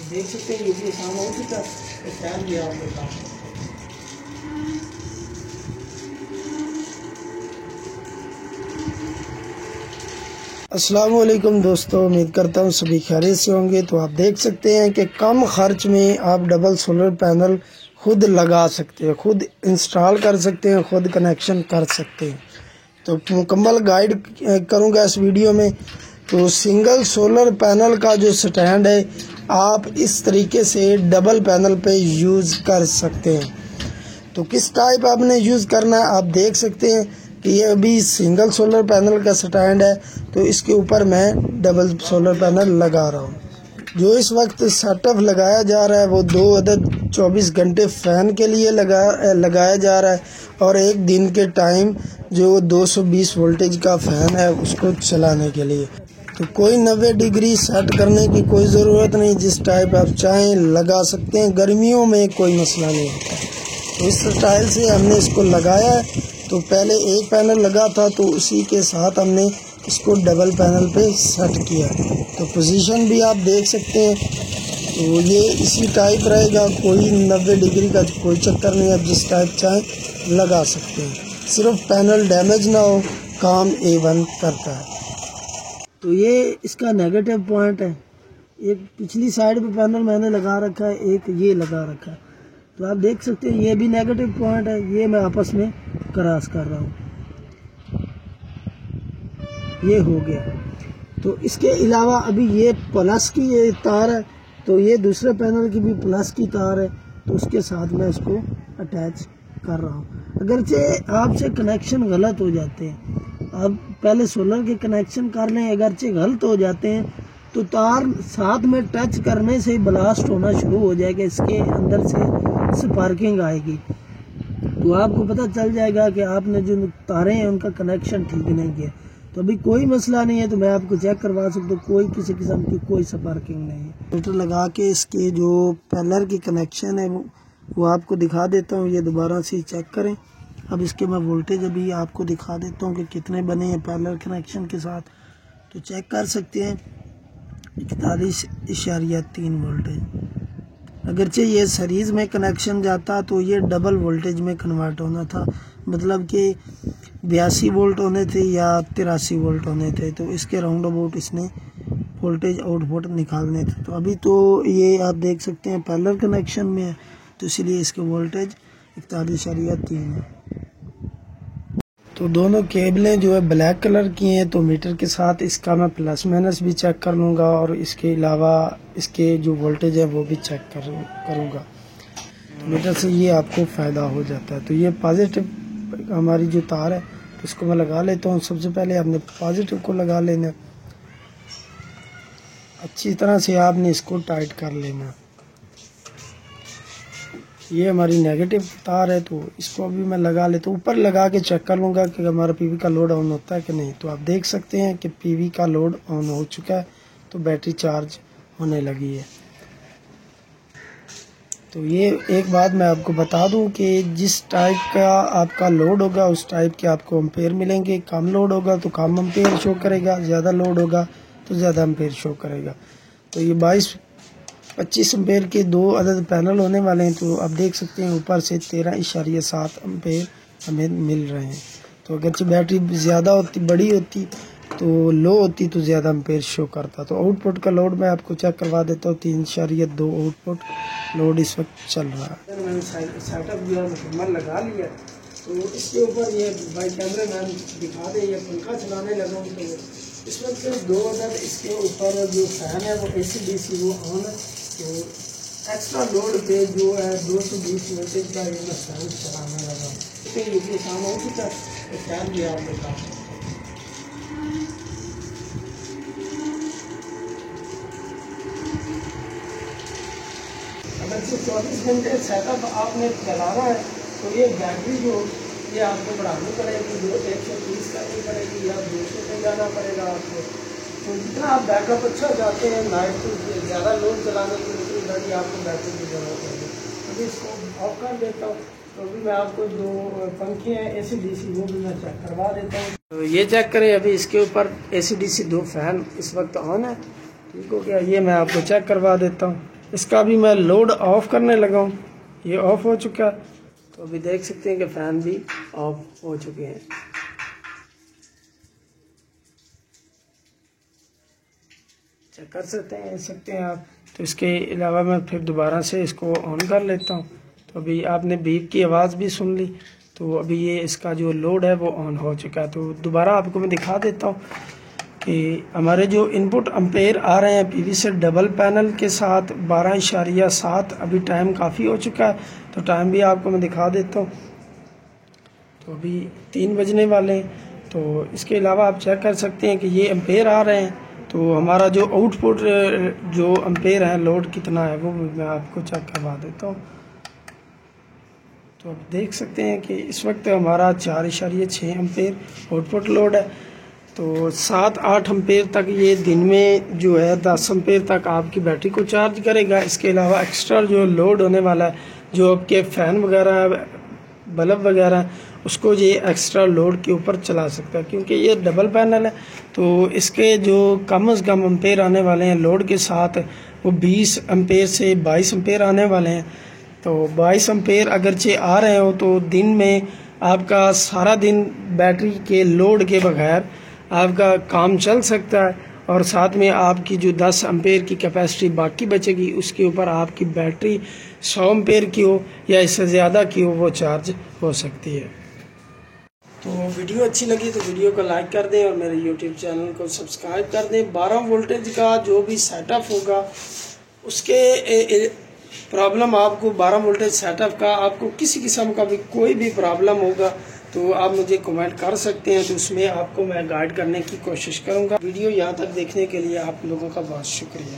देख सकते हैं ये भी आसान हो चुका है। तो फैन भी आप देखा। अस्सलाम वालेकुम दोस्तों, उम्मीद करता हूँ सभी खैरियत से होंगे। तो आप देख सकते हैं कि कम खर्च में आप डबल सोलर पैनल खुद लगा सकते हैं, खुद इंस्टॉल कर सकते हैं, खुद कनेक्शन कर सकते हैं। तो मुकम्मल गाइड करूँगा इस वीडियो में। तो सिंगल सोलर पैनल का जो स्टैंड है आप इस तरीके से डबल पैनल पे यूज़ कर सकते हैं। तो किस टाइप आपने यूज़ करना है आप देख सकते हैं कि ये अभी सिंगल सोलर पैनल का स्टैंड है, तो इसके ऊपर मैं डबल सोलर पैनल लगा रहा हूँ। जो इस वक्त सेटअप लगाया जा रहा है वो 2 अदद 24 घंटे फ़ैन के लिए लगाया जा रहा है, और एक दिन के टाइम जो 220 वोल्टेज का फ़ैन है उसको चलाने के लिए। तो कोई 90 डिग्री सेट करने की कोई ज़रूरत नहीं, जिस टाइप आप चाहें लगा सकते हैं। गर्मियों में कोई मसला नहीं होता। तो इस स्टाइल से हमने इसको लगाया है। तो पहले एक पैनल लगा था, तो उसी के साथ हमने इसको डबल पैनल पे सेट किया। तो पोजीशन भी आप देख सकते हैं। तो ये इसी टाइप रहेगा, कोई 90 डिग्री का कोई चक्कर नहीं, आप जिस टाइप चाहें लगा सकते हैं। सिर्फ पैनल डैमेज ना हो, काम A1 करता है। तो ये इसका नेगेटिव पॉइंट है। एक पिछली साइड पे पैनल मैंने लगा रखा है, एक ये लगा रखा है। तो आप देख सकते हैं ये भी नेगेटिव पॉइंट है, ये मैं आपस में क्रॉस कर रहा हूँ, ये हो गया। तो इसके अलावा अभी ये प्लस की ये तार है, तो ये दूसरे पैनल की भी प्लस की तार है, तो उसके साथ मैं इसको अटैच कर रहा हूँ। अगरचे आपसे कनेक्शन गलत हो जाते हैं, आप पहले सोलर के कनेक्शन कर लें, अगरचे गलत हो जाते हैं तो तार साथ में टच करने से ब्लास्ट होना शुरू हो जाएगा, इसके अंदर से स्पार्किंग आएगी। तो आपको पता चल जाएगा कि आपने जो तारें हैं उनका कनेक्शन ठीक नहीं किया। तो अभी कोई मसला नहीं है, तो मैं आपको चेक करवा सकता हूँ, कोई किसी किस्म की कोई स्पार्किंग नहीं है। मीटर लगा के इसके जो पैनल की कनेक्शन है वो आपको दिखा देता हूँ। ये दोबारा से चेक करें। अब इसके मैं वोल्टेज अभी आपको दिखा देता हूँ कि कितने बने हैं पैनल कनेक्शन के साथ। तो चेक कर सकते हैं 41.3 वोल्टेज। अगरचे ये सीरीज़ में कनेक्शन जाता तो ये डबल वोल्टेज में कन्वर्ट होना था, मतलब कि 82 वोल्ट होने थे या 83 वोल्ट होने थे। तो इसके राउंड अबाउट इसने वोल्टेज आउटपुट निकालने थे। तो अभी तो ये आप देख सकते हैं पैरेलल कनेक्शन में है, तो इसलिए इसके वोल्टेज 41.3 है। तो दोनों केबलें जो है ब्लैक कलर की हैं, तो मीटर के साथ इसका मैं प्लस माइनस भी चेक कर लूँगा, और इसके अलावा इसके जो वोल्टेज है वो भी चेक करूँगा। तो मीटर से ये आपको फ़ायदा हो जाता है। तो ये पॉजिटिव हमारी जो तार है, तो इसको मैं लगा लेता हूँ। सबसे पहले आपने पॉजिटिव को लगा लेना, अच्छी तरह से आपने इसको टाइट कर लेना। ये हमारी नेगेटिव तार है, तो इसको अभी मैं लगा लेता हूँ। ऊपर लगा के चेक कर लूँगा कि हमारा पीवी का लोड ऑन होता है कि नहीं। तो आप देख सकते हैं कि पीवी का लोड ऑन हो चुका है, तो बैटरी चार्ज होने लगी है। तो ये एक बात मैं आपको बता दूं कि जिस टाइप का आपका लोड होगा उस टाइप के आपको एम्पेयर मिलेंगे। कम लोड होगा तो कम एम्पेयर शो करेगा, ज़्यादा लोड होगा तो ज़्यादा एम्पेयर शो करेगा। तो ये 22-25 एम्पेयर के 2 अदद पैनल होने वाले हैं। तो आप देख सकते हैं ऊपर से 13.7 एम्पेयर हमें मिल रहे हैं। तो अगरचे बैटरी ज़्यादा होती, बड़ी होती तो लो होती तो ज़्यादा एम्पेयर शो करता। तो आउटपुट का लोड मैं आपको चेक करवा देता हूँ। 3.2 आउटपुट लोड इस वक्त चल रहा है। मैंने सेटअप जो है मुकम्मल लगा लिया। तो इसके ऊपर ये बाई कैमरे मैन दिखा दे, ये पंखा चलाने लगा हूँ। तो इस वक्त 2 अदद इसके ऊपर जो फैन है वो AC/DC वो ऑन है। तो एक्स्ट्रा लोड पे जो है 220 वोल्टेज का ये मैं फैन चलाने लगा हूँ। तो ये काम हो चुका है, तो फैन भी आप देखा। अगर 24 घंटे सेटअप आपने चलाना है, तो ये बैटरी जो ये आपको बढ़ानी पड़ेगी, 130 करनी पड़ेगी या 200 पे जाना पड़ेगा आपको। तो जितना आप बैकअप अच्छा चाहते हैं, नाइट को ज़्यादा लोड चलाने के लिए उतनी बड़ी आपको बैटरी की जरूरत होगी। अभी इसको ऑफ कर देता हूँ। तो अभी मैं आपको जो पंखे हैं AC/DC वो भी मैं चेक करवा देता हूँ। तो ये चेक करें, अभी इसके ऊपर AC/DC 2 फैन इस वक्त ऑन है। ठीक हो गया, ये मैं आपको चेक करवा देता हूँ। इसका भी मैं लोड ऑफ करने लगा हूँ। ये ऑफ हो चुका है, तो अभी देख सकते हैं कि फ़ैन भी ऑफ हो चुके हैं। चेक कर सकते हैं आप। तो इसके अलावा मैं फिर दोबारा से इसको ऑन कर लेता हूँ। तो अभी आपने बीप की आवाज़ भी सुन ली। तो अभी ये इसका जो लोड है वो ऑन हो चुका है। तो दोबारा आपको मैं दिखा देता हूँ कि हमारे जो इनपुट एम्पेयर आ रहे हैं पीवी से डबल पैनल के साथ 12.7। अभी टाइम काफ़ी हो चुका है, तो टाइम भी आपको मैं दिखा देता हूँ। तो अभी 3 बजने वाले हैं। तो इसके अलावा आप चेक कर सकते हैं कि ये एम्पेयर आ रहे हैं। तो हमारा जो आउटपुट जो एम्पेयर है, लोड कितना है, वो मैं आपको चेक करवा देता हूँ। तो आप देख सकते हैं कि इस वक्त हमारा 4.6 एम्पेयर आउटपुट लोड है। तो 7-8 एम्पेयर तक ये दिन में जो है 10 एम्पेयर तक आपकी बैटरी को चार्ज करेगा। इसके अलावा एक्स्ट्रा जो लोड होने वाला है, जो आपके फ़ैन वगैरह, बल्ब वगैरह, उसको ये एक्स्ट्रा लोड के ऊपर चला सकता है। क्योंकि ये डबल पैनल है, तो इसके जो कम से कम एम्पेयर आने वाले हैं लोड के साथ, वो 20 एम्पेयर से 22 एम्पेयर आने वाले हैं। तो 22 एम्पेयर अगरचे आ रहे हो तो दिन में आपका सारा दिन बैटरी के लोड के बगैर आपका काम चल सकता है। और साथ में आपकी जो 10 एम्पेयर की कैपेसिटी बाकी बचेगी, उसके ऊपर आपकी बैटरी 100 एम्पेयर की हो या इससे ज़्यादा की हो, वो चार्ज हो सकती है। तो वीडियो अच्छी लगी तो वीडियो को लाइक कर दें और मेरे यूट्यूब चैनल को सब्सक्राइब कर दें। 12 वोल्टेज का जो भी सेटअप होगा, उसके प्रॉब्लम आपको 12 वोल्टेज सेटअप का आपको किसी किस्म का भी कोई भी प्रॉब्लम होगा तो आप मुझे कमेंट कर सकते हैं। तो उसमें आपको मैं गाइड करने की कोशिश करूंगा। वीडियो यहाँ तक देखने के लिए आप लोगों का बहुत शुक्रिया।